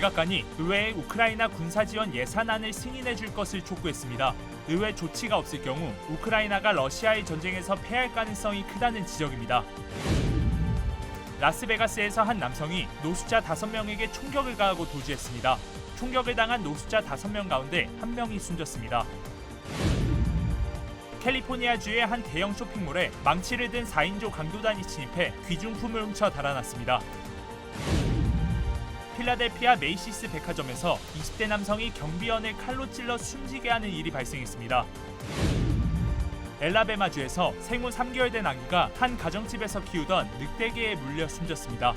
백악관이 의회에 우크라이나 군사 지원 예산안을 승인해 줄 것을 촉구했습니다. 의회 조치가 없을 경우 우크라이나가 러시아의 전쟁에서 패할 가능성이 크다는 지적입니다. 라스베가스에서 한 남성이 노숙자 5명에게 총격을 가하고 도주했습니다. 총격을 당한 노숙자 5명 가운데 1명이 숨졌습니다. 캘리포니아주의 한 대형 쇼핑몰에 망치를 든 4인조 강도단이 침입해 귀중품을 훔쳐 달아났습니다. 필라델피아 메이시스 백화점에서 20대 남성이 경비원을 칼로 찔러 숨지게 하는 일이 발생했습니다. 엘라베마주에서 생후 3개월 된 아기가 한 가정집에서 키우던 늑대개에 물려 숨졌습니다.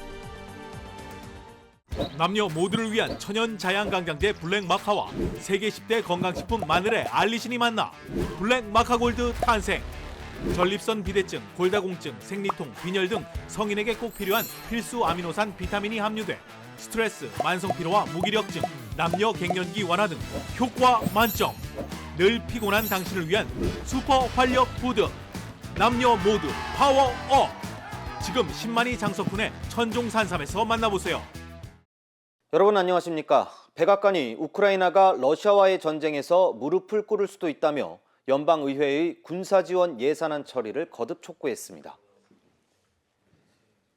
남녀 모두를 위한 천연 자양강장제 블랙마카와 세계 10대 건강식품 마늘의 알리신이 만나 블랙마카골드 탄생. 전립선 비대증, 골다공증, 생리통, 빈혈 등 성인에게 꼭 필요한 필수 아미노산 비타민이 함유돼 스트레스, 만성피로와 무기력증, 남녀 갱년기 완화 등 효과 만점. 늘 피곤한 당신을 위한 슈퍼 활력 푸드. 남녀 모두 파워업. 지금 10만이 장석훈의 천종산삼에서 만나보세요. 여러분 안녕하십니까? 백악관이 우크라이나가 러시아와의 전쟁에서 무릎을 꿇을 수도 있다며 연방의회의 군사지원 예산안 처리를 거듭 촉구했습니다.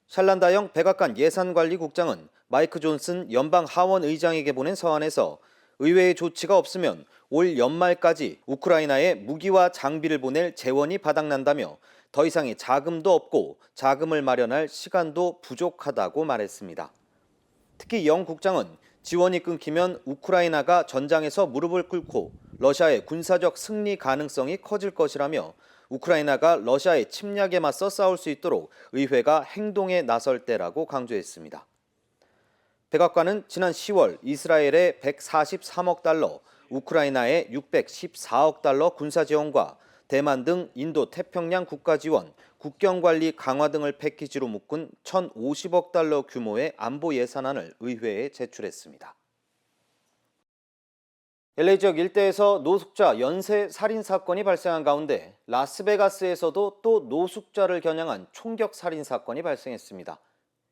샬란다영 백악관 예산관리국장은 마이크 존슨 연방 하원 의장에게 보낸 서한에서 의회의 조치가 없으면 올 연말까지 우크라이나에 무기와 장비를 보낼 재원이 바닥난다며 더 이상의 자금도 없고 자금을 마련할 시간도 부족하다고 말했습니다. 특히 영 국장은 지원이 끊기면 우크라이나가 전장에서 무릎을 꿇고 러시아의 군사적 승리 가능성이 커질 것이라며 우크라이나가 러시아의 침략에 맞서 싸울 수 있도록 의회가 행동에 나설 때라고 강조했습니다. 백악관은 지난 10월 이스라엘에 143억 달러, 우크라이나에 614억 달러 군사 지원과 대만 등 인도 태평양 국가 지원, 국경관리 강화 등을 패키지로 묶은 1,050억 달러 규모의 안보 예산안을 의회에 제출했습니다. LA 지역 일대에서 노숙자 연쇄 살인 사건이 발생한 가운데 라스베가스에서도 또 노숙자를 겨냥한 총격 살인 사건이 발생했습니다.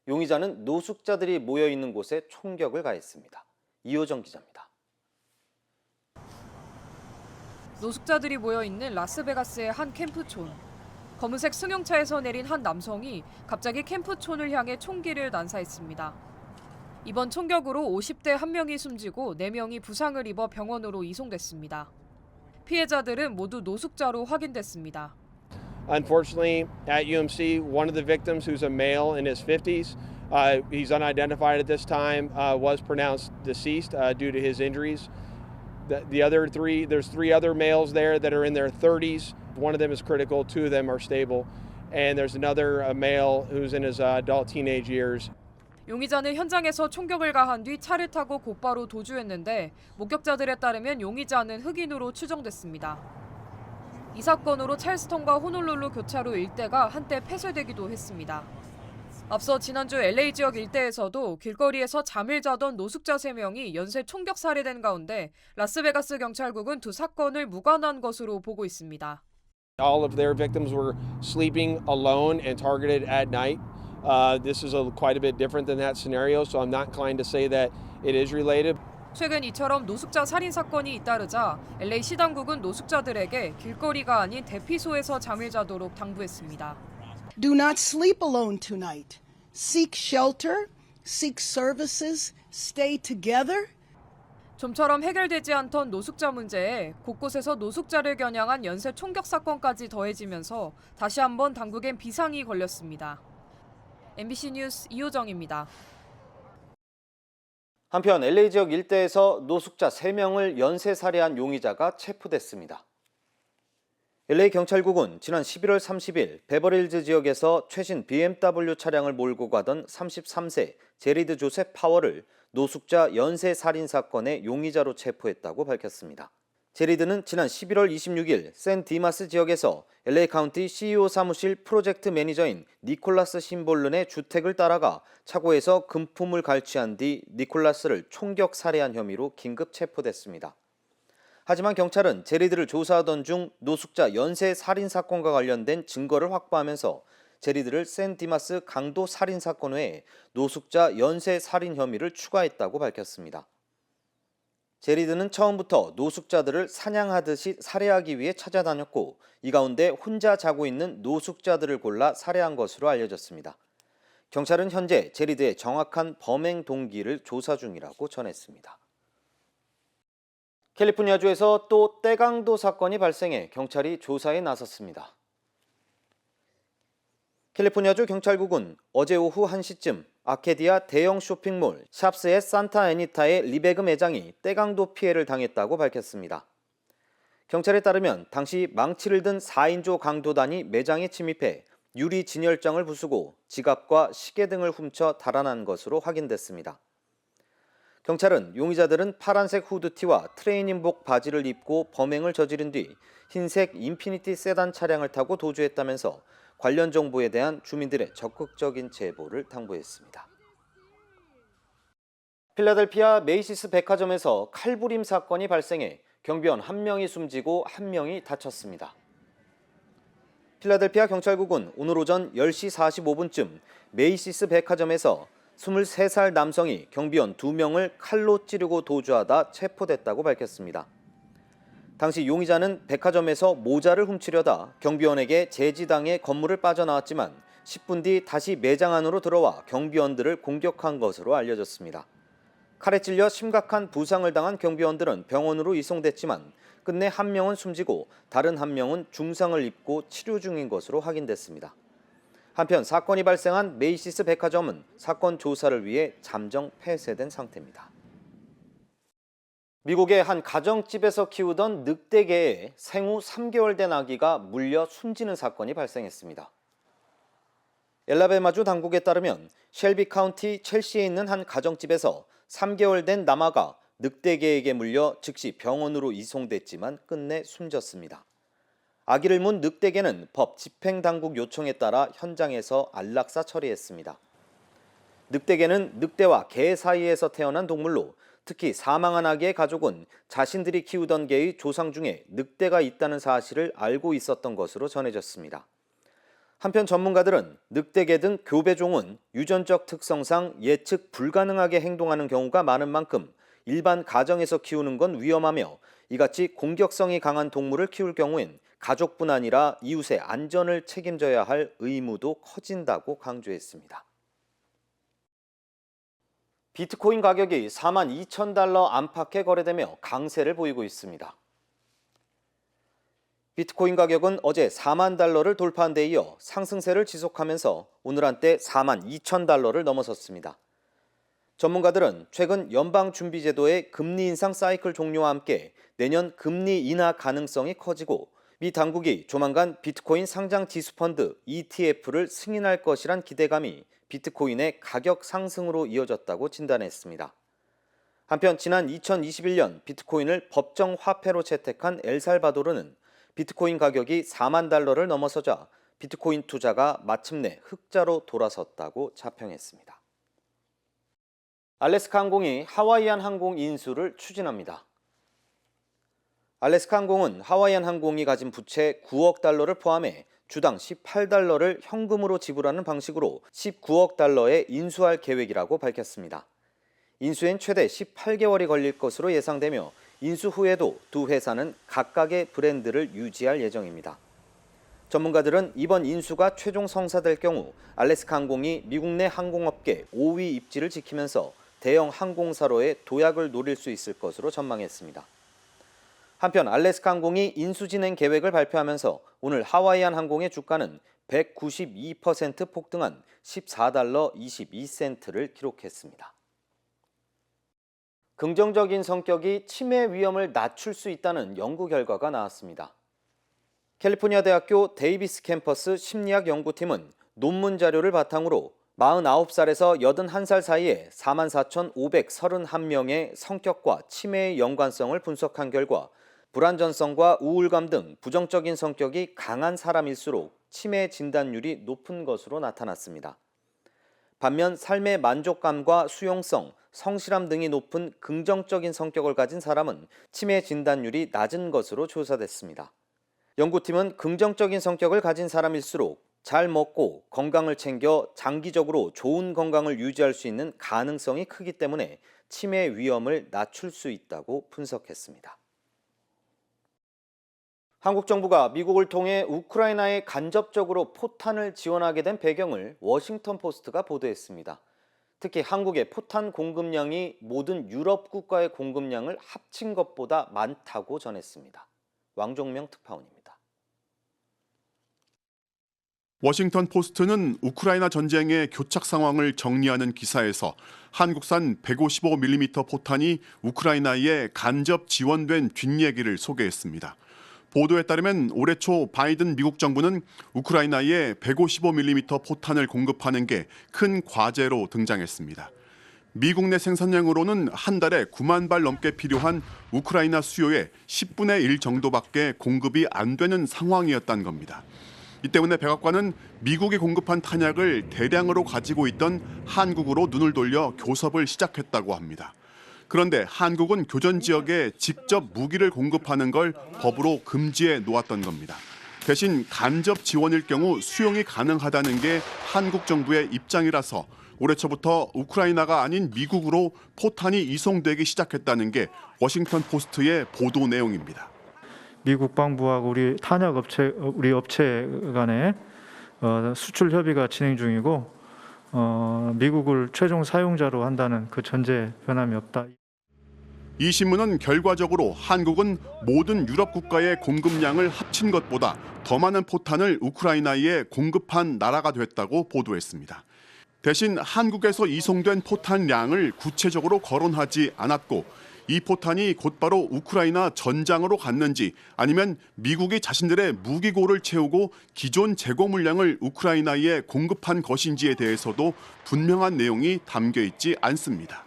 용의자는 노숙자들이 모여 있는 곳에 총격을 가했습니다. 이호정 기자입니다. 노숙자들이 모여 있는 라스베가스의 한 캠프촌. 검은색 승용차에서 내린 한 남성이 갑자기 캠프촌을 향해 총기를 난사했습니다. 이번 총격으로 50대 1명이 숨지고 4명이 부상을 입어 병원으로 이송됐습니다. 피해자들은 모두 노숙자로 확인됐습니다. Unfortunately, at UMC, one of the victims, who's a male in his 50s, he's unidentified at this time, was pronounced deceased due to his injuries. The other three, there's 3 other males there that are in their 30s. One of them is critical, 2 of them are stable, and there's another male who's in his adult teenage years. 용의자는 현장에서 총격을 가한 뒤 차를 타고 곧바로 도주했는데 목격자들에 따르면 용의자는 흑인으로 추정됐습니다. 이 사건으로 찰스턴과 호놀룰루 교차로 일대가 한때 폐쇄되기도 했습니다. 앞서 지난주 LA 지역 일대에서도 길거리에서 잠을 자던 노숙자 3명이 연쇄 총격 살해된 가운데 라스베가스 경찰국은 두 사건을 무관한 것으로 보고 있습니다. All of their victims were sleeping alone and targeted at night. This is quite a bit different than that scenario, so I'm not inclined to say that it is related. 최근 이처럼 노숙자 살인 사건이 잇따르자 LA 시당국은 노숙자들에게 길거리가 아닌 대피소에서 잠을 자도록 당부했습니다. Do not sleep alone tonight. Seek shelter, seek services, stay together. 좀처럼 해결되지 않던 노숙자 문제에 곳곳에서 노숙자를 겨냥한 연쇄 총격 사건까지 더해지면서 다시 한번 당국엔 비상이 걸렸습니다. MBC 뉴스 이호정입니다. 한편 LA 지역 일대에서 노숙자 3명을 연쇄 살해한 용의자가 체포됐습니다. LA 경찰국은 지난 11월 30일 베버리힐즈 지역에서 최신 BMW 차량을 몰고 가던 33세 제리드 조셉 파워를 노숙자 연쇄 살인 사건의 용의자로 체포했다고 밝혔습니다. 제리드는 지난 11월 26일 샌 디마스 지역에서 LA 카운티 CEO 사무실 프로젝트 매니저인 니콜라스 신볼른의 주택을 따라가 차고에서 금품을 갈취한 뒤 니콜라스를 총격 살해한 혐의로 긴급 체포됐습니다. 하지만 경찰은 제리드를 조사하던 중 노숙자 연쇄 살인 사건과 관련된 증거를 확보하면서 제리드를 샌디마스 강도 살인 사건 외에 노숙자 연쇄 살인 혐의를 추가했다고 밝혔습니다. 제리드는 처음부터 노숙자들을 사냥하듯이 살해하기 위해 찾아다녔고 이 가운데 혼자 자고 있는 노숙자들을 골라 살해한 것으로 알려졌습니다. 경찰은 현재 제리드의 정확한 범행 동기를 조사 중이라고 전했습니다. 캘리포니아주에서 또 떼강도 사건이 발생해 경찰이 조사에 나섰습니다. 캘리포니아주 경찰국은 어제 오후 1시쯤 아케디아 대형 쇼핑몰 샵스의 산타 애니타의 리베그 매장이 떼강도 피해를 당했다고 밝혔습니다. 경찰에 따르면 당시 망치를 든 4인조 강도단이 매장에 침입해 유리 진열장을 부수고 지갑과 시계 등을 훔쳐 달아난 것으로 확인됐습니다. 경찰은 용의자들은 파란색 후드티와 트레이닝복 바지를 입고 범행을 저지른 뒤 흰색 인피니티 세단 차량을 타고 도주했다면서 관련 정보에 대한 주민들의 적극적인 제보를 당부했습니다. 필라델피아 메이시스 백화점에서 칼부림 사건이 발생해 경비원 1명이 숨지고 1명이 다쳤습니다. 필라델피아 경찰국은 오늘 오전 10시 45분쯤 메이시스 백화점에서 23살 남성이 경비원 2명을 칼로 찌르고 도주하다 체포됐다고 밝혔습니다. 당시 용의자는 백화점에서 모자를 훔치려다 경비원에게 제지당해 건물을 빠져나왔지만 10분 뒤 다시 매장 안으로 들어와 경비원들을 공격한 것으로 알려졌습니다. 칼에 찔려 심각한 부상을 당한 경비원들은 병원으로 이송됐지만 끝내 1명은 숨지고 다른 1명은 중상을 입고 치료 중인 것으로 확인됐습니다. 한편 사건이 발생한 메이시스 백화점은 사건 조사를 위해 잠정 폐쇄된 상태입니다. 미국의 한 가정집에서 키우던 늑대개에 생후 3개월 된 아기가 물려 숨지는 사건이 발생했습니다. 엘라베마주 당국에 따르면 쉘비 카운티 첼시에 있는 한 가정집에서 3개월 된 남아가 늑대개에게 물려 즉시 병원으로 이송됐지만 끝내 숨졌습니다. 아기를 문 늑대개는 법 집행당국 요청에 따라 현장에서 안락사 처리했습니다. 늑대개는 늑대와 개 사이에서 태어난 동물로 특히 사망한 아기의 가족은 자신들이 키우던 개의 조상 중에 늑대가 있다는 사실을 알고 있었던 것으로 전해졌습니다. 한편 전문가들은 늑대개 등 교배종은 유전적 특성상 예측 불가능하게 행동하는 경우가 많은 만큼 일반 가정에서 키우는 건 위험하며 이같이 공격성이 강한 동물을 키울 경우엔 가족뿐 아니라 이웃의 안전을 책임져야 할 의무도 커진다고 강조했습니다. 비트코인 가격이 42,000달러 안팎에 거래되며 강세를 보이고 있습니다. 비트코인 가격은 어제 4만 달러를 돌파한 데 이어 상승세를 지속하면서 오늘 한때 42,000달러를 넘어섰습니다. 전문가들은 최근 연방준비제도의 금리 인상 사이클 종료와 함께 내년 금리 인하 가능성이 커지고 미 당국이 조만간 비트코인 상장 지수펀드 ETF를 승인할 것이란 기대감이 비트코인의 가격 상승으로 이어졌다고 진단했습니다. 한편 지난 2021년 비트코인을 법정 화폐로 채택한 엘살바도르는 비트코인 가격이 4만 달러를 넘어서자 비트코인 투자가 마침내 흑자로 돌아섰다고 자평했습니다. 알래스카 항공이 하와이안 항공 인수를 추진합니다. 알래스카 항공은 하와이안 항공이 가진 부채 9억 달러를 포함해 주당 18달러를 현금으로 지불하는 방식으로 19억 달러에 인수할 계획이라고 밝혔습니다. 인수엔 최대 18개월이 걸릴 것으로 예상되며 인수 후에도 두 회사는 각각의 브랜드를 유지할 예정입니다. 전문가들은 이번 인수가 최종 성사될 경우 알래스카 항공이 미국 내 항공업계 5위 입지를 지키면서 대형 항공사로의 도약을 노릴 수 있을 것으로 전망했습니다. 한편 알래스카 항공이 인수 진행 계획을 발표하면서 오늘 하와이안 항공의 주가는 192% 폭등한 14달러 22센트를 기록했습니다. 긍정적인 성격이 치매 위험을 낮출 수 있다는 연구 결과가 나왔습니다. 캘리포니아 대학교 데이비스 캠퍼스 심리학 연구팀은 논문 자료를 바탕으로 49살에서 81살 사이에 44,531명의 성격과 치매의 연관성을 분석한 결과 불안전성과 우울감 등 부정적인 성격이 강한 사람일수록 치매 진단율이 높은 것으로 나타났습니다. 반면 삶의 만족감과 수용성, 성실함 등이 높은 긍정적인 성격을 가진 사람은 치매 진단율이 낮은 것으로 조사됐습니다. 연구팀은 긍정적인 성격을 가진 사람일수록 잘 먹고 건강을 챙겨 장기적으로 좋은 건강을 유지할 수 있는 가능성이 크기 때문에 치매 위험을 낮출 수 있다고 분석했습니다. 한국 정부가 미국을 통해 우크라이나에 간접적으로 포탄을 지원하게 된 배경을 워싱턴 포스트가 보도했습니다. 특히 한국의 포탄 공급량이 모든 유럽 국가의 공급량을 합친 것보다 많다고 전했습니다. 왕종명 특파원입니다. 워싱턴 포스트는 우크라이나 전쟁의 교착 상황을 정리하는 기사에서 한국산 155mm 포탄이 우크라이나에 간접 지원된 뒷얘기를 소개했습니다. 보도에 따르면 올해 초 바이든 미국 정부는 우크라이나에 155mm 포탄을 공급하는 게 큰 과제로 등장했습니다. 미국 내 생산량으로는 한 달에 9만 발 넘게 필요한 우크라이나 수요의 10분의 1 정도밖에 공급이 안 되는 상황이었다는 겁니다. 이 때문에 백악관은 미국이 공급한 탄약을 대량으로 가지고 있던 한국으로 눈을 돌려 교섭을 시작했다고 합니다. 그런데 한국은 교전 지역에 직접 무기를 공급하는 걸 법으로 금지해 놓았던 겁니다. 대신 간접 지원일 경우 수용이 가능하다는 게 한국 정부의 입장이라서 올해 초부터 우크라이나가 아닌 미국으로 포탄이 이송되기 시작했다는 게 워싱턴 포스트의 보도 내용입니다. 미국 방부하고 우리 업체 간에 수출 협의가 진행 중이고 미국을 최종 사용자로 한다는 그 전제 변함이 없다. 이 신문은 결과적으로 한국은 모든 유럽 국가의 공급량을 합친 것보다 더 많은 포탄을 우크라이나에 공급한 나라가 됐다고 보도했습니다. 대신 한국에서 이송된 포탄량을 구체적으로 거론하지 않았고 이 포탄이 곧바로 우크라이나 전장으로 갔는지 아니면 미국이 자신들의 무기고를 채우고 기존 재고 물량을 우크라이나에 공급한 것인지에 대해서도 분명한 내용이 담겨 있지 않습니다.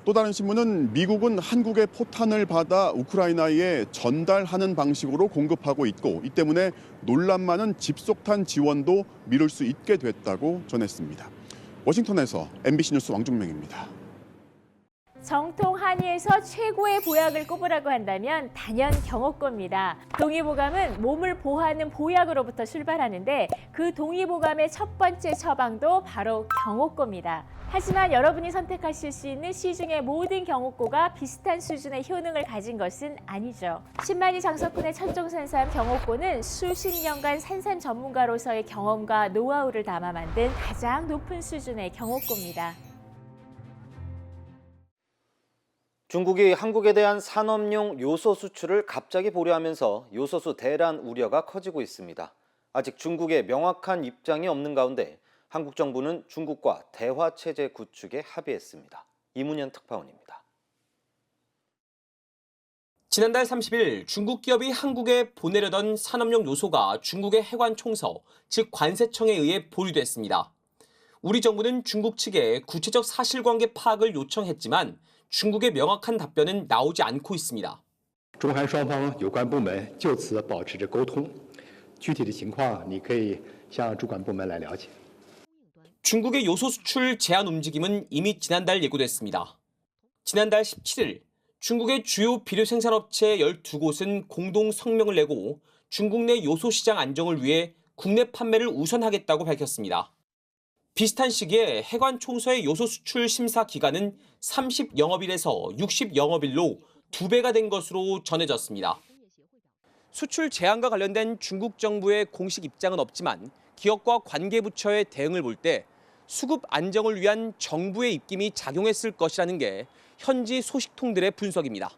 또 다른 신문은 미국은 한국의 포탄을 받아 우크라이나에 전달하는 방식으로 공급하고 있고 이 때문에 논란 많은 집속탄 지원도 미룰 수 있게 됐다고 전했습니다. 워싱턴에서 MBC 뉴스 왕종명입니다. 정통 한의에서 최고의 보약을 꼽으라고 한다면 단연 경옥고입니다. 동의보감은 몸을 보호하는 보약으로부터 출발하는데 그 동의보감의 첫 번째 처방도 바로 경옥고입니다. 하지만 여러분이 선택하실 수 있는 시중의 모든 경옥고가 비슷한 수준의 효능을 가진 것은 아니죠. 10만이 장석군의 천종산삼 경옥고는 수십 년간 산삼 전문가로서의 경험과 노하우를 담아 만든 가장 높은 수준의 경옥고입니다. 중국이 한국에 대한 산업용 요소 수출을 갑자기 보류하면서 요소수 대란 우려가 커지고 있습니다. 아직 중국의 명확한 입장이 없는 가운데 한국 정부는 중국과 대화 체제 구축에 합의했습니다. 이문현 특파원입니다. 지난달 30일 중국 기업이 한국에 보내려던 산업용 요소가 중국의 해관총서, 즉 관세청에 의해 보류됐습니다. 우리 정부는 중국 측에 구체적 사실관계 파악을 요청했지만 중국의 명확한 답변은 나오지 않고 있습니다. 中韩双方有关部门就此保持着沟通，具体的情况你可以向主管部门来了解。 중국의 요소 수출 제한 움직임은 이미 지난달 예고됐습니다. 지난달 17일 중국의 주요 비료 생산업체 12곳은 공동 성명을 내고 중국 내 요소 시장 안정을 위해 국내 판매를 우선하겠다고 밝혔습니다. 비슷한 시기에 해관총서의 요소 수출 심사 기간은 30영업일에서 60영업일로 2배가 된 것으로 전해졌습니다. 수출 제한과 관련된 중국 정부의 공식 입장은 없지만 기업과 관계부처의 대응을 볼 때 수급 안정을 위한 정부의 입김이 작용했을 것이라는 게 현지 소식통들의 분석입니다.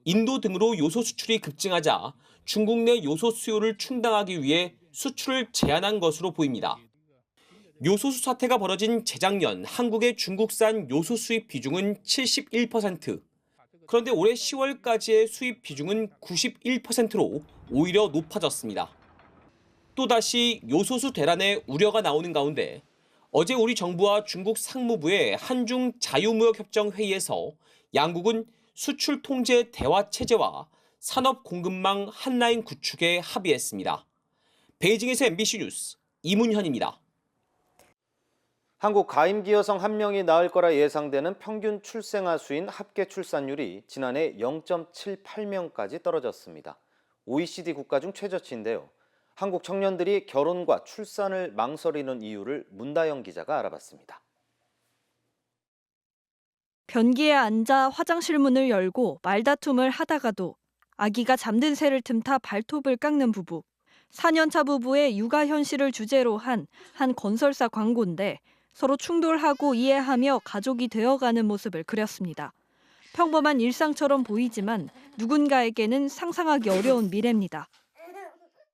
인도 등으로 요소 수출이 급증하자 중국 내 요소 수요를 충당하기 위해 수출을 제한한 것으로 보입니다. 요소수 사태가 벌어진 재작년 한국의 중국산 요소 수입 비중은 71%. 그런데 올해 10월까지의 수입 비중은 91%로 오히려 높아졌습니다. 또다시 요소수 대란의 우려가 나오는 가운데 어제 우리 정부와 중국 상무부의 한중 자유무역협정 회의에서 양국은 수출 통제 대화 체제와 산업 공급망 한라인 구축에 합의했습니다. 베이징에서 MBC 뉴스 이문현입니다. 한국 가임기 여성 1명이 낳을 거라 예상되는 평균 출생아 수인 합계 출산율이 지난해 0.78명까지 떨어졌습니다. OECD 국가 중 최저치인데요. 한국 청년들이 결혼과 출산을 망설이는 이유를 문다영 기자가 알아봤습니다. 변기에 앉아 화장실 문을 열고 말다툼을 하다가도 아기가 잠든 새를 틈타 발톱을 깎는 부부. 4년차 부부의 육아 현실을 주제로 한 건설사 광고인데 서로 충돌하고 이해하며 가족이 되어가는 모습을 그렸습니다. 평범한 일상처럼 보이지만 누군가에게는 상상하기 어려운 미래입니다.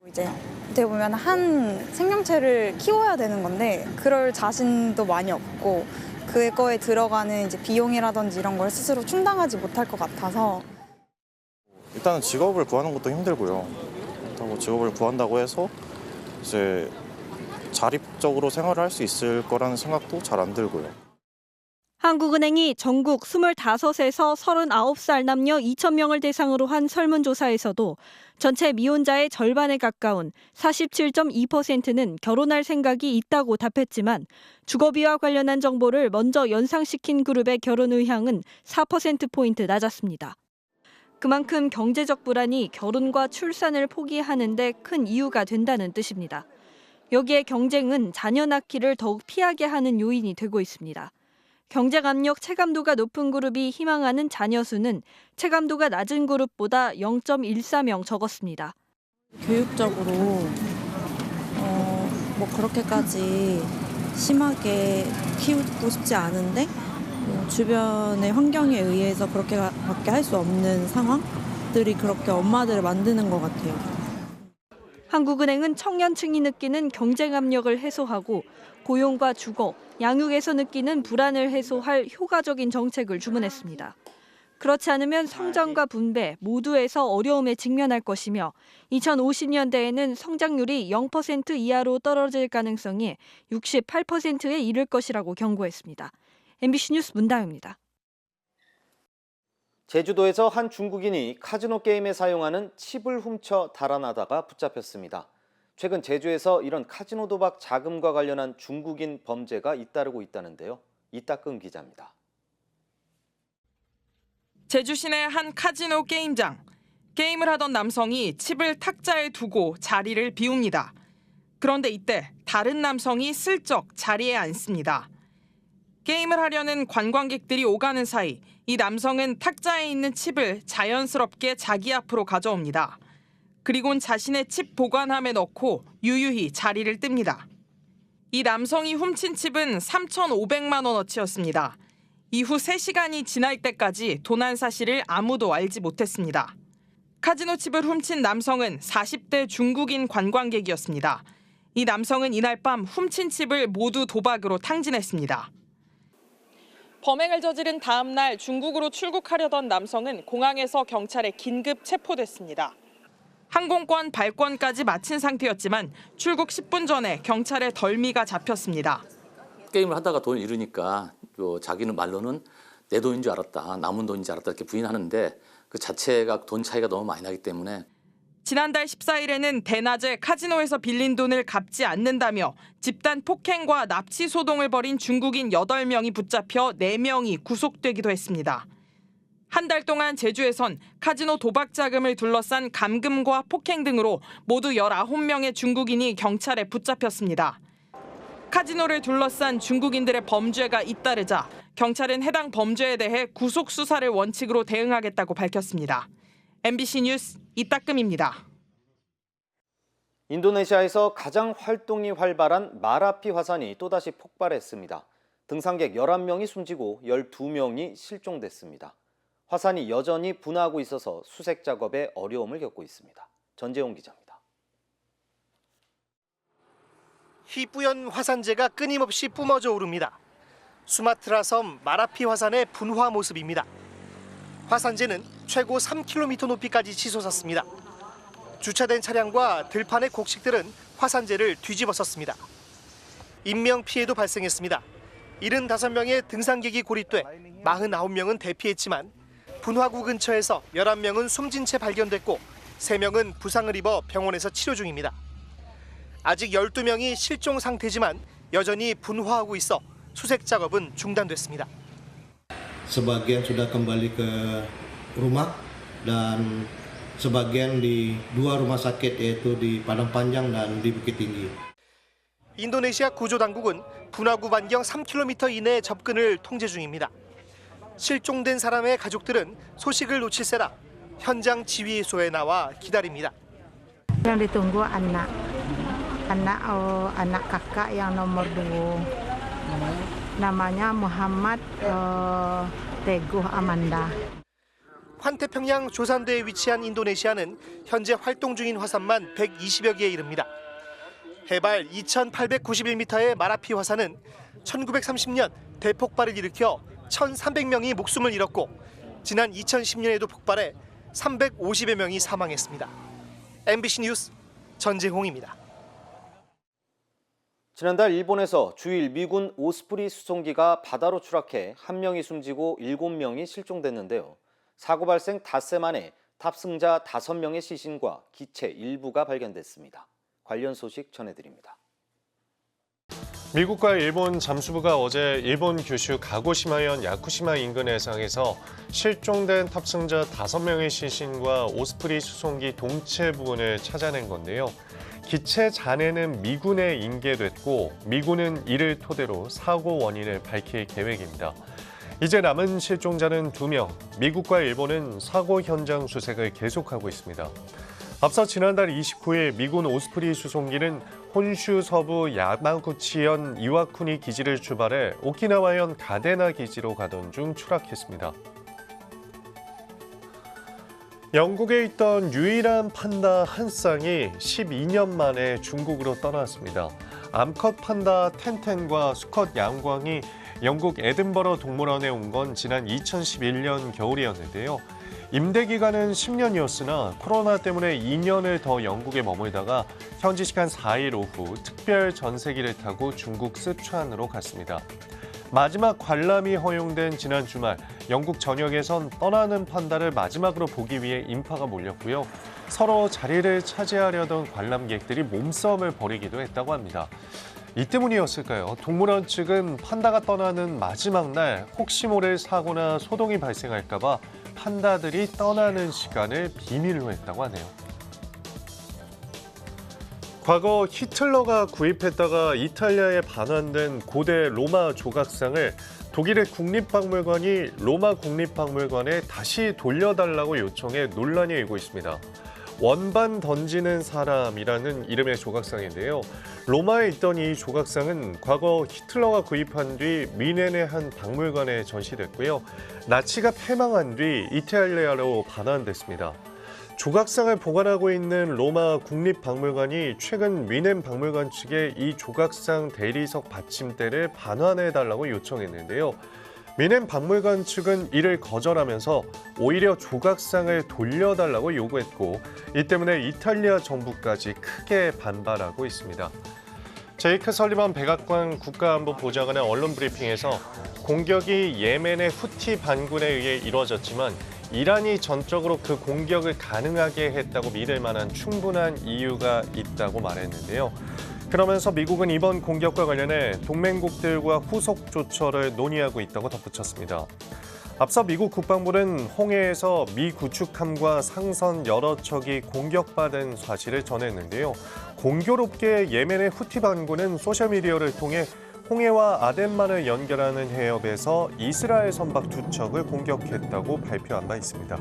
이제 어떻게 보면 한 생명체를 키워야 되는 건데 그럴 자신도 많이 없고 그거에 들어가는 이제 비용이라든지 이런 걸 스스로 충당하지 못할 것 같아서 일단은 직업을 구하는 것도 힘들고요. 그렇다고 직업을 구한다고 해서 이제 자립적으로 생활을 할 수 있을 거라는 생각도 잘 안 들고요. 한국은행이 전국 25에서 39살 남녀 2,000명을 대상으로 한 설문조사에서도 전체 미혼자의 절반에 가까운 47.2%는 결혼할 생각이 있다고 답했지만 주거비와 관련한 정보를 먼저 연상시킨 그룹의 결혼 의향은 4%포인트 낮았습니다. 그만큼 경제적 불안이 결혼과 출산을 포기하는 데 큰 이유가 된다는 뜻입니다. 여기에 경쟁은 자녀 낳기를 더욱 피하게 하는 요인이 되고 있습니다. 경쟁 압력 체감도가 높은 그룹이 희망하는 자녀 수는 체감도가 낮은 그룹보다 0.14명 적었습니다. 교육적으로 뭐 그렇게까지 심하게 키우고 싶지 않은데 주변의 환경에 의해서 그렇게밖에 할 수 없는 상황들이 그렇게 엄마들을 만드는 것 같아요. 한국은행은 청년층이 느끼는 경쟁 압력을 해소하고 고용과 주거, 양육에서 느끼는 불안을 해소할 효과적인 정책을 주문했습니다. 그렇지 않으면 성장과 분배 모두에서 어려움에 직면할 것이며 2050년대에는 성장률이 0% 이하로 떨어질 가능성이 68%에 이를 것이라고 경고했습니다. MBC 뉴스 문다영입니다. 제주도에서 한 중국인이 카지노 게임에 사용하는 칩을 훔쳐 달아나다가 붙잡혔습니다. 최근 제주에서 이런 카지노 도박 자금과 관련한 중국인 범죄가 잇따르고 있다는데요. 이따끔 기자입니다. 제주 시내 한 카지노 게임장. 게임을 하던 남성이 칩을 탁자에 두고 자리를 비웁니다. 그런데 이때 다른 남성이 슬쩍 자리에 앉습니다. 게임을 하려는 관광객들이 오가는 사이 이 남성은 탁자에 있는 칩을 자연스럽게 자기 앞으로 가져옵니다. 그리곤 자신의 칩 보관함에 넣고 유유히 자리를 뜹니다. 이 남성이 훔친 칩은 3,500만 원어치였습니다. 이후 3시간이 지날 때까지 도난 사실을 아무도 알지 못했습니다. 카지노 칩을 훔친 남성은 40대 중국인 관광객이었습니다. 이 남성은 이날 밤 훔친 칩을 모두 도박으로 탕진했습니다. 범행을 저지른 다음 날 중국으로 출국하려던 남성은 공항에서 경찰에 긴급 체포됐습니다. 항공권 발권까지 마친 상태였지만 출국 10분 전에 경찰에 덜미가 잡혔습니다. 게임을 하다가 돈을 잃으니까 자기는 말로는 내 돈인 줄 알았다, 남은 돈인 줄 알았다 이렇게 부인하는데 그 자체가 돈 차이가 너무 많이 나기 때문에 지난달 14일에는 대낮에 카지노에서 빌린 돈을 갚지 않는다며 집단 폭행과 납치 소동을 벌인 중국인 8명이 붙잡혀 4명이 구속되기도 했습니다. 한 달 동안 제주에선 카지노 도박 자금을 둘러싼 감금과 폭행 등으로 모두 19명의 중국인이 경찰에 붙잡혔습니다. 카지노를 둘러싼 중국인들의 범죄가 잇따르자 경찰은 해당 범죄에 대해 구속 수사를 원칙으로 대응하겠다고 밝혔습니다. MBC 뉴스 이따끔입니다. 인도네시아에서 가장 활동이 활발한 마라피 화산이 또다시 폭발했습니다. 등산객 11명이 숨지고 12명이 실종됐습니다. 화산이 여전히 분화하고 있어서 수색 작업에 어려움을 겪고 있습니다. 전재용 기자입니다. 희뿌연 화산재가 끊임없이 뿜어져 오릅니다. 수마트라 섬 마라피 화산의 분화 모습입니다. 화산재는 최고 3km 높이까지 치솟았습니다. 주차된 차량과 들판의 곡식들은 화산재를 뒤집어섰습니다. 인명피해도 발생했습니다. 75명의 등산객이 고립돼 49명은 대피했지만 분화구 근처에서 11명은 숨진 채 발견됐고 3명은 부상을 입어 병원에서 치료 중입니다. 아직 12명이 실종 상태지만 여전히 분화하고 있어 수색 작업은 중단됐습니다. Sebagian sudah kembali ke rumah dan sebagian di 2 rumah sakit yaitu di Padang Panjang dan di Bukit Tinggi. 인도네시아 구조당국은 분화구 반경 3km 이내 접근을 통제 중입니다. 실종된 사람의 가족들은 소식을 놓칠세라 현장 지휘소에 나와 기다립니다. Yang ditunggu anak kakak yang nomor 2. Namanya Muhammad Teguh Amanda. 환태평양 조산대에 위치한 인도네시아는 현재 활동 중인 화산만 120여 개에 이릅니다. 해발 2,891m의 마라피 화산은 1930년 대폭발을 일으켜 1,300명이 목숨을 잃었고 지난 2010년에도 폭발해 350여 명이 사망했습니다. MBC 뉴스 전재홍입니다. 지난달 일본에서 주일 미군 오스프리 수송기가 바다로 추락해 1명이 숨지고 7명이 실종됐는데요. 사고 발생 닷새 만에 탑승자 5명의 시신과 기체 일부가 발견됐습니다. 관련 소식 전해드립니다. 미국과 일본 잠수부가 어제 일본 규슈 가고시마현 야쿠시마 인근 해상에서 실종된 탑승자 5명의 시신과 오스프리 수송기 동체 부분을 찾아낸 건데요. 기체 잔해는 미군에 인계됐고 미군은 이를 토대로 사고 원인을 밝힐 계획입니다. 이제 남은 실종자는 2명, 미국과 일본은 사고 현장 수색을 계속하고 있습니다. 앞서 지난달 29일 미군 오스프리 수송기는 혼슈 서부 야마구치현 이와쿠니 기지를 출발해 오키나와현 가데나 기지로 가던 중 추락했습니다. 영국에 있던 유일한 판다 한 쌍이 12년 만에 중국으로 떠났습니다. 암컷 판다 텐텐과 수컷 양광이 영국 에든버러 동물원에 온 건 지난 2011년 겨울이었는데요. 임대 기간은 10년이었으나 코로나 때문에 2년을 더 영국에 머물다가 현지 시간 4일 오후 특별 전세기를 타고 중국 스촨으로 갔습니다. 마지막 관람이 허용된 지난 주말 영국 전역에선 떠나는 판다를 마지막으로 보기 위해 인파가 몰렸고요. 서로 자리를 차지하려던 관람객들이 몸싸움을 벌이기도 했다고 합니다. 이 때문이었을까요? 동물원 측은 판다가 떠나는 마지막 날 혹시 모를 사고나 소동이 발생할까 봐 판다들이 떠나는 시간을 비밀로 했다고 하네요. 과거 히틀러가 구입했다가 이탈리아에 반환된 고대 로마 조각상을 독일의 국립박물관이 로마 국립박물관에 다시 돌려달라고 요청해 논란이 일고 있습니다. 원반 던지는 사람이라는 이름의 조각상인데요. 로마에 있던 이 조각상은 과거 히틀러가 구입한 뒤 뮌헨의 한 박물관에 전시됐고요. 나치가 패망한 뒤 이탈리아로 반환됐습니다. 조각상을 보관하고 있는 로마 국립박물관이 최근 뮌헨 박물관 측에 이 조각상 대리석 받침대를 반환해달라고 요청했는데요. 뮌헨 박물관 측은 이를 거절하면서 오히려 조각상을 돌려달라고 요구했고 이 때문에 이탈리아 정부까지 크게 반발하고 있습니다. 제이크 설리번 백악관 국가안보보좌관의 언론 브리핑에서 공격이 예멘의 후티 반군에 의해 이루어졌지만 이란이 전적으로 그 공격을 가능하게 했다고 믿을 만한 충분한 이유가 있다고 말했는데요. 그러면서 미국은 이번 공격과 관련해 동맹국들과 후속 조처를 논의하고 있다고 덧붙였습니다. 앞서 미국 국방부는 홍해에서 미 구축함과 상선 여러 척이 공격받은 사실을 전했는데요. 공교롭게 예멘의 후티 반군은 소셜미디어를 통해 홍해와 아덴만을 연결하는 해협에서 이스라엘 선박 2척을 공격했다고 발표한 바 있습니다.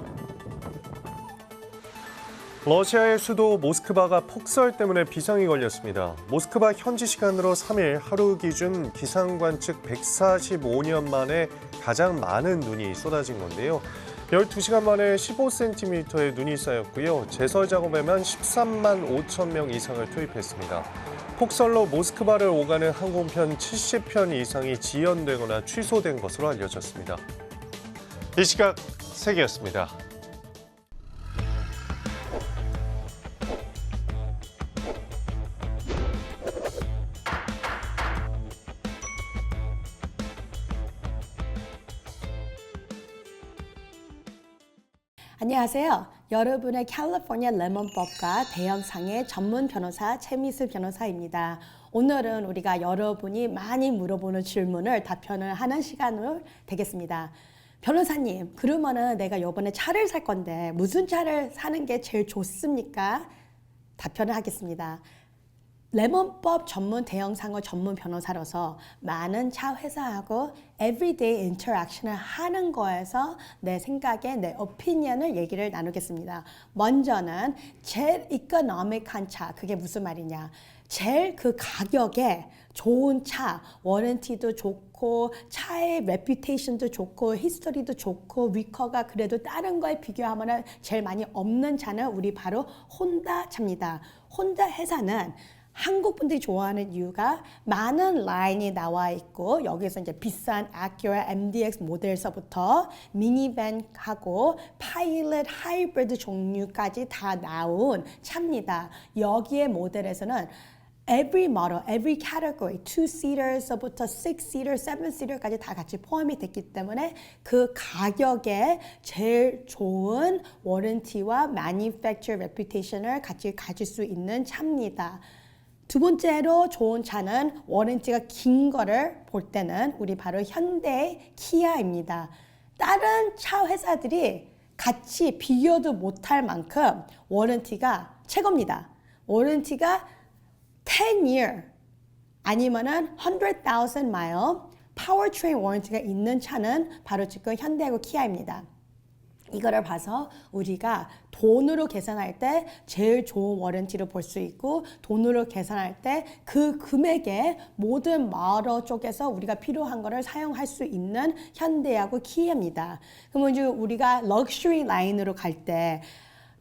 러시아의 수도 모스크바가 폭설 때문에 비상이 걸렸습니다. 모스크바 현지 시간으로 3일 하루 기준 기상 관측 145년 만에 가장 많은 눈이 쏟아진 건데요. 12시간 만에 15cm의 눈이 쌓였고요. 제설 작업에만 13만 5천 명 이상을 투입했습니다. 폭설로 모스크바를 오가는 항공편 70편 이상이 지연되거나 취소된 것으로 알려졌습니다. 이 시각 세계였습니다. 안녕하세요. 여러분의 캘리포니아 레몬법과 대형상의 전문 변호사 최미수 변호사입니다. 오늘은 우리가 여러분이 많이 물어보는 질문을 답변을 하는 시간으로 되겠습니다. 변호사님, 그러면은 내가 이번에 차를 살 건데 무슨 차를 사는 게 제일 좋습니까? 답변을 하겠습니다. 레몬법 전문 대형상호 전문 변호사로서 많은 차 회사하고 everyday interaction을 하는 거에서 내 생각에 내 opinion을 얘기를 나누겠습니다. 먼저는 제일 economic한 차, 그게 무슨 말이냐? 제일 그 가격에 좋은 차, 워런티도 좋고 차의 reputation도 좋고 히스토리도 좋고 위커가 그래도 다른 거에 비교하면 제일 많이 없는 차는 우리 바로 혼다 차입니다. 혼다 회사는 한국 분들이 좋아하는 이유가 많은 라인이 나와 있고 여기서 이제 비싼 Acura MDX 모델서부터 미니밴하고 파일럿 하이브리드 종류까지 다 나온 차입니다. 여기에 모델에서는 every model, every category, 2-seater서부터 6-seater, 7-seater까지 다 같이 포함이 됐기 때문에 그 가격에 제일 좋은 워런티와 manufacturer reputation을 같이 가질 수 있는 차입니다. 두 번째로 좋은 차는 워런티가 긴 거를 볼 때는 우리 바로 현대 키아입니다. 다른 차 회사들이 같이 비교도 못할 만큼 워런티가 최고입니다. 워런티가 10year 아니면은 100,000 mile powertrain 워런티가 있는 차는 바로 지금 현대하고 키아입니다. 이거를 봐서 우리가 돈으로 계산할 때 제일 좋은 워런티를 볼 수 있고 돈으로 계산할 때 그 금액에 모든 마러 쪽에서 우리가 필요한 거를 사용할 수 있는 현대하고 키아입니다. 그러면 이제 우리가 럭셔리 라인으로 갈 때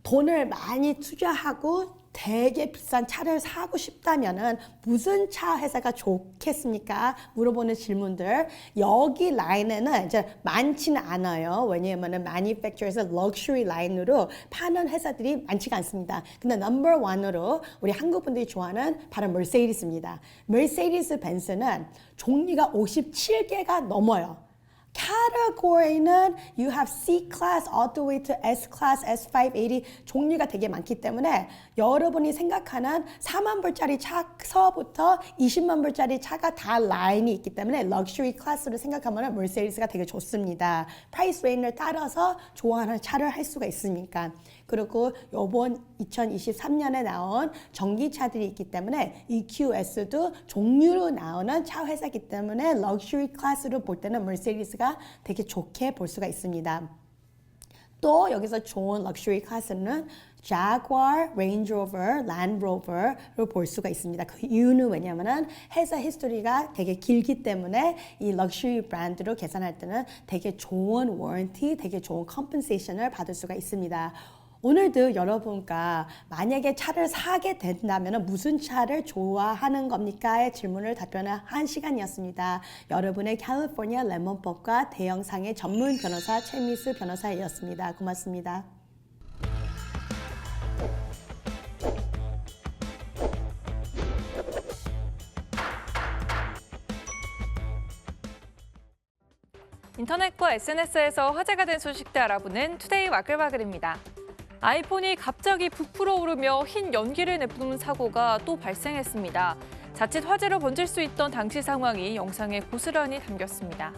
돈을 많이 투자하고 되게 비싼 차를 사고 싶다면은 무슨 차 회사가 좋겠습니까? 물어보는 질문들. 여기 라인에는 이제 많지는 않아요. 왜냐하면은 manufacturer에서 럭셔리 라인으로 파는 회사들이 많지가 않습니다. 근데 넘버 원으로 우리 한국 분들이 좋아하는 바로 머세디스입니다. 머세디스 벤츠는 종류가 57개가 넘어요. 카테고리는 you have C-Class all the way to S-Class, S580 종류가 되게 많기 때문에 여러분이 생각하는 4만 불짜리 차서부터 20만 불짜리 차가 다 라인이 있기 때문에 럭셔리 클래스로 생각하면 머세디스가 되게 좋습니다. 프라이스 레인을 따라서 좋아하는 차를 할 수가 있으니까. 그리고 이번 2023년에 나온 전기차들이 있기 때문에 EQS도 종류로 나오는 차 회사이기 때문에 럭셔리 클래스로 볼 때는 머세디스가 되게 좋게 볼 수가 있습니다. 또 여기서 좋은 럭셔리 클래스는 Jaguar, Range Rover, Land Rover로 볼 수가 있습니다. 그 이유는 왜냐하면 회사 히스토리가 되게 길기 때문에 이 럭셔리 브랜드로 계산할 때는 되게 좋은 워런티, 되게 좋은 컴펜세이션을 받을 수가 있습니다. 오늘도 여러분과 만약에 차를 사게 된다면 무슨 차를 좋아하는 겁니까?의 질문을 답변한 시간이었습니다. 여러분의 캘리포니아 레몬법과 대형상의 전문 변호사 최미수 변호사였습니다. 고맙습니다. 인터넷과 SNS에서 화제가 된 소식들 알아보는 투데이 와글와글입니다. 아이폰이 갑자기 부풀어 오르며 흰 연기를 내뿜는 사고가 또 발생했습니다. 자칫 화재로 번질 수 있던 당시 상황이 영상에 고스란히 담겼습니다.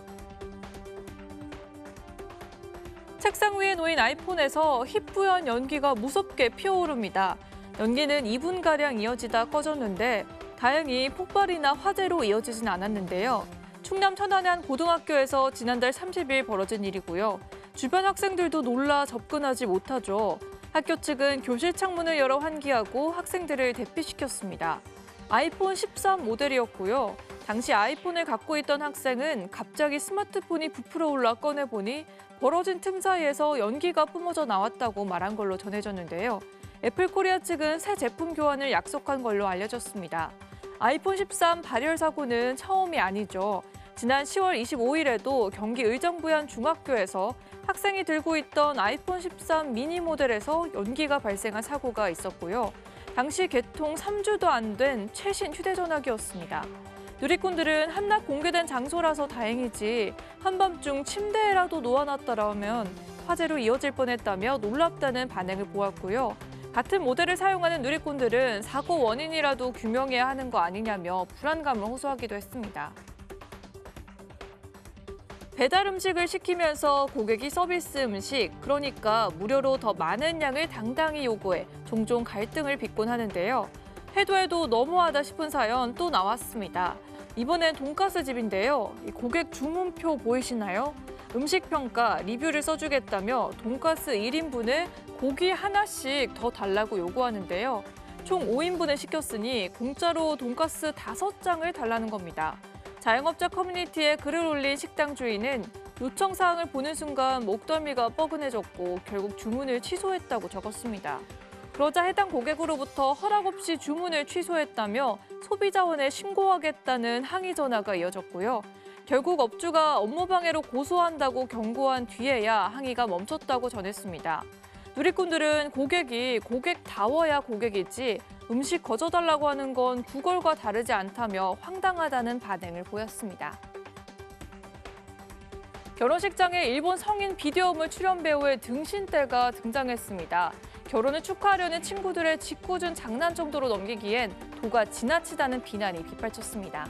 책상 위에 놓인 아이폰에서 희뿌연 연기가 무섭게 피어오릅니다. 연기는 2분가량 이어지다 꺼졌는데 다행히 폭발이나 화재로 이어지진 않았는데요. 충남 천안의 한 고등학교에서 지난달 30일 벌어진 일이고요. 주변 학생들도 놀라 접근하지 못하죠. 학교 측은 교실 창문을 열어 환기하고 학생들을 대피시켰습니다. 아이폰 13 모델이었고요. 당시 아이폰을 갖고 있던 학생은 갑자기 스마트폰이 부풀어 올라 꺼내보니 벌어진 틈 사이에서 연기가 뿜어져 나왔다고 말한 걸로 전해졌는데요. 애플코리아 측은 새 제품 교환을 약속한 걸로 알려졌습니다. 아이폰 13 발열 사고는 처음이 아니죠. 지난 10월 25일에도 경기 의정부의 한 중학교에서 학생이 들고 있던 아이폰 13 미니 모델에서 연기가 발생한 사고가 있었고요. 당시 개통 3주도 안 된 최신 휴대전화기였습니다. 누리꾼들은 한낮 공개된 장소라서 다행이지 한밤중 침대에라도 놓아놨더라면 화재로 이어질 뻔했다며 놀랍다는 반응을 보았고요. 같은 모델을 사용하는 누리꾼들은 사고 원인이라도 규명해야 하는 거 아니냐며 불안감을 호소하기도 했습니다. 배달 음식을 시키면서 고객이 서비스 음식, 그러니까 무료로 더 많은 양을 당당히 요구해 종종 갈등을 빚곤 하는데요. 해도 너무하다 싶은 사연 또 나왔습니다. 이번엔 돈가스 집인데요. 이 고객 주문표 보이시나요? 음식 평가, 리뷰를 써주겠다며 돈가스 1인분을 고기 하나씩 더 달라고 요구하는데요. 총 5인분을 시켰으니 공짜로 돈가스 5장을 달라는 겁니다. 자영업자 커뮤니티에 글을 올린 식당 주인은 요청 사항을 보는 순간 목덜미가 뻐근해졌고 결국 주문을 취소했다고 적었습니다. 그러자 해당 고객으로부터 허락 없이 주문을 취소했다며 소비자원에 신고하겠다는 항의 전화가 이어졌고요. 결국 업주가 업무방해로 고소한다고 경고한 뒤에야 항의가 멈췄다고 전했습니다. 누리꾼들은 고객이 고객다워야 고객이지 음식 거저달라고 하는 건 구걸과 다르지 않다며 황당하다는 반응을 보였습니다. 결혼식장에 일본 성인 비디오물 출연 배우의 등신대가 등장했습니다. 결혼을 축하하려는 친구들의 짓궂은 장난 정도로 넘기기엔 도가 지나치다는 비난이 빗발쳤습니다.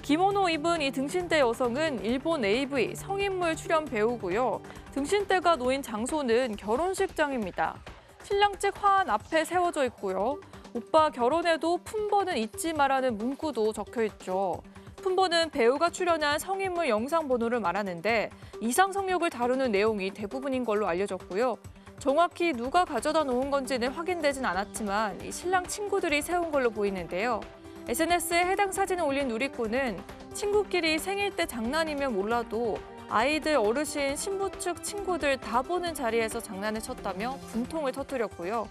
기모노 입은 이 등신대 여성은 일본 AV 성인물 출연 배우고요. 등신대가 놓인 장소는 결혼식장입니다. 신랑 측 화환 앞에 세워져 있고요. 오빠 결혼해도 품번은 잊지 마라는 문구도 적혀 있죠. 품번은 배우가 출연한 성인물 영상 번호를 말하는데 이상 성욕을 다루는 내용이 대부분인 걸로 알려졌고요. 정확히 누가 가져다 놓은 건지는 확인되진 않았지만 이 신랑 친구들이 세운 걸로 보이는데요. SNS에 해당 사진을 올린 누리꾼은 친구끼리 생일 때 장난이면 몰라도 아이들, 어르신, 신부 측 친구들 다 보는 자리에서 장난을 쳤다며 분통을 터뜨렸고요.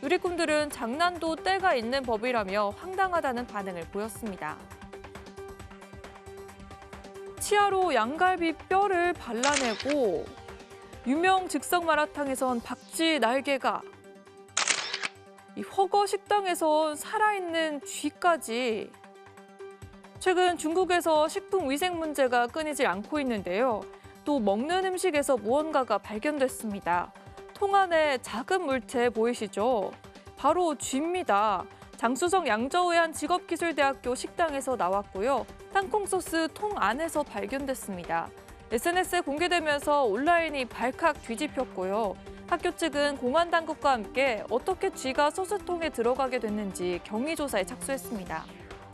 누리꾼들은 장난도 때가 있는 법이라며 황당하다는 반응을 보였습니다. 치아로 양갈비 뼈를 발라내고 유명 즉석 마라탕에선 박쥐 날개가, 이 허거 식당에선 살아있는 쥐까지. 최근 중국에서 식품 위생 문제가 끊이질 않고 있는데요. 또 먹는 음식에서 무언가가 발견됐습니다. 통 안에 작은 물체 보이시죠? 바로 쥐입니다. 장수성 양저우의 한 직업기술대학교 식당에서 나왔고요. 땅콩 소스 통 안에서 발견됐습니다. SNS에 공개되면서 온라인이 발칵 뒤집혔고요. 학교 측은 공안 당국과 함께 어떻게 쥐가 소스통에 들어가게 됐는지 경위 조사에 착수했습니다.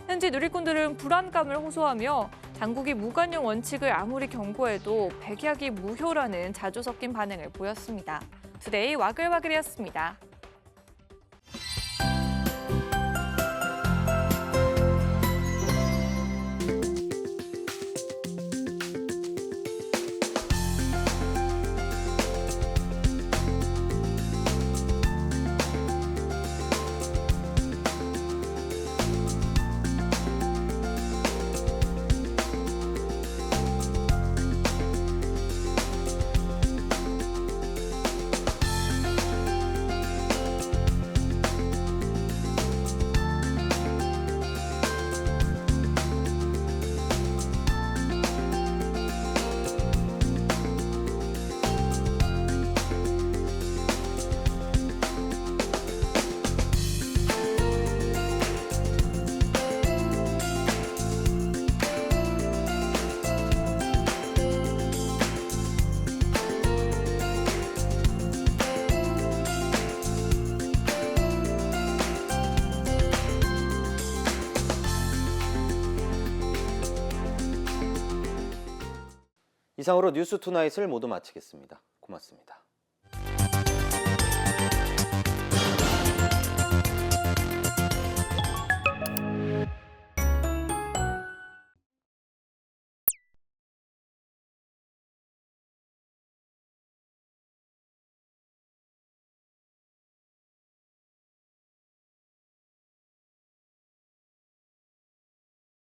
현지 누리꾼들은 불안감을 호소하며 당국이 무관용 원칙을 아무리 경고해도 백약이 무효라는 자주 섞인 반응을 보였습니다. 투데이 와글와글이었습니다. 이상으로 뉴스투나잇을 모두 마치겠습니다. 고맙습니다.